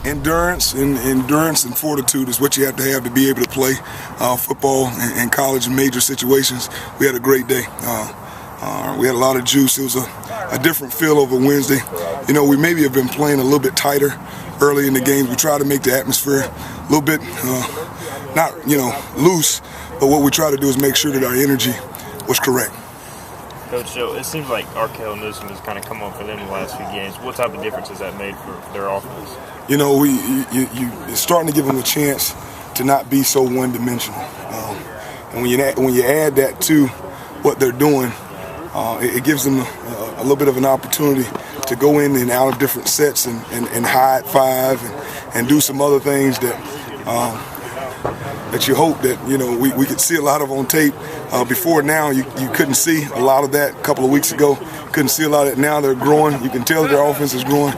endurance and fortitude is what you have to be able to play football in college and major situations. We had a great day. We had a lot of juice. It was a different feel over Wednesday. You know, we maybe have been playing a little bit tighter early in the games. We try to make the atmosphere a little bit not, loose, but what we try to do is make sure that our energy was correct. Coach, so it seems like Arkell Newsom has kind of come on for them in the last few games. What type of difference has that made for their offense? You know, it's starting to give them a chance to not be so one-dimensional. And when you add that to what they're doing, it gives them a little bit of an opportunity to go in and out of different sets and hide five and do some other things that you hope that we could see a lot of on tape. Before now, you couldn't see a lot of that a couple of weeks ago. Couldn't see a lot of it. Now they're growing. You can tell that their offense is growing.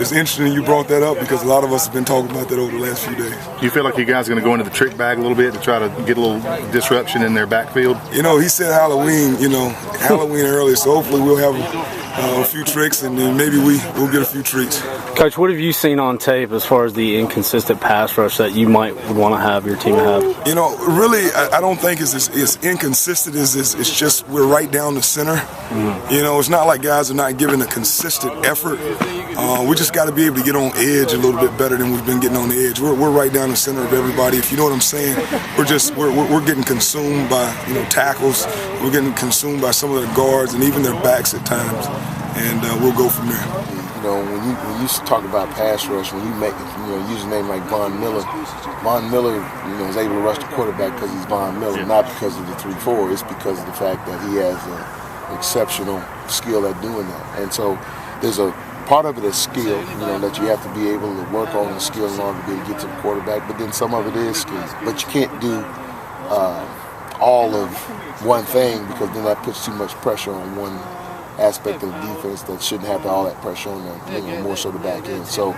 It's interesting you brought that up because a lot of us have been talking about that over the last few days. Do you feel like you guys are going to go into the trick bag a little bit to try to get a little disruption in their backfield? You know, he said Halloween, Halloween early, so hopefully we'll have a few tricks and then maybe we'll get a few treats. Coach, what have you seen on tape as far as the inconsistent pass rush that you would want to have your team have? You know, really, I don't think it's as inconsistent as it's just we're right down the center. Mm-hmm. You know, it's not like guys are not giving a consistent effort. We just got to be able to get on edge a little bit better than we've been getting on the edge. We're right down the center of everybody. If you know what I'm saying, we're getting consumed by tackles. We're getting consumed by some of their guards and even their backs at times, and we'll go from there. You know, when you talk about pass rush, when you use a name like Von Miller is able to rush the quarterback because he's Von Miller, not because of the 3-4. It's because of the fact that he has an exceptional skill at doing that. And so there's a part of it is skill, that you have to be able to work on the skill in order to be able to get to the quarterback, but then some of it is skill. But you can't do all of one thing because then that puts too much pressure on one aspect of the defense that shouldn't have all that pressure on the more so the back end. So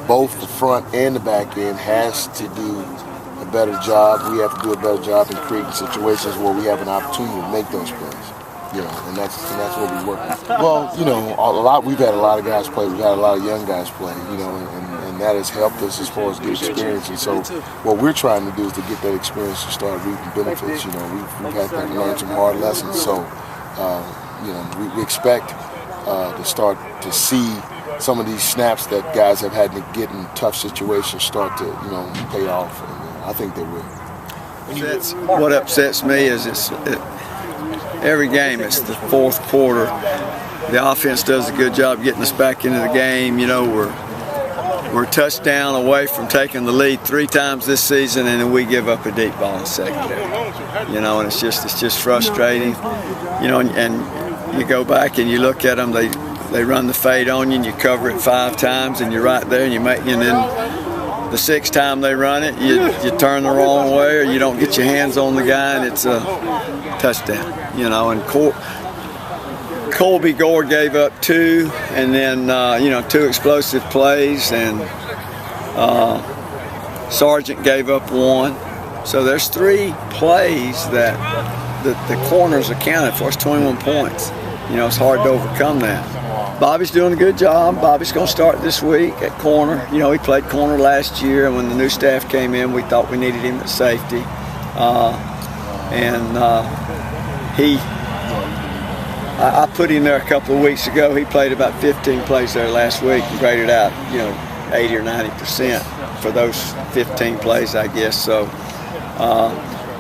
both the front and the back end has to do a better job. We have to do a better job in creating situations where we have an opportunity to make those plays. And that's what we work on. Well, we've had a lot of guys play. We've had a lot of young guys play, and that has helped us as far as good experience. And so what we're trying to do is to get that experience to start reaping benefits. We've had to learn some hard lessons. So, we expect to start to see some of these snaps that guys have had to get in tough situations start to, pay off. And I think they will. What upsets me is every game, it's the fourth quarter. The offense does a good job getting us back into the game. We're a touchdown away from taking the lead 3 times this season, and then we give up a deep ball in the secondary. And it's just frustrating. And you go back and you look at them. They run the fade on you, and you cover it 5 times, and you're right there, and and then the 6th time they run it, you turn the wrong way, or you don't get your hands on the guy, and it's a touchdown. And Colby Gore gave up 2, and then 2 explosive plays, and Sargent gave up 1. So there's 3 plays that the corners accounted for. It's 21 points. It's hard to overcome that. Bobby's doing a good job. Bobby's going to start this week at corner. He played corner last year, and when the new staff came in, we thought we needed him at safety. I put him there a couple of weeks ago. He played about 15 plays there last week and graded out, 80 or 90% for those 15 plays, I guess. So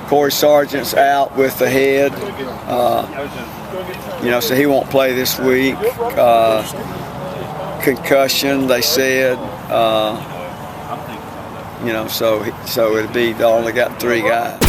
Corey Sargent's out with the head, so he won't play this week. Concussion, they said. So it'll be, they only got 3 guys.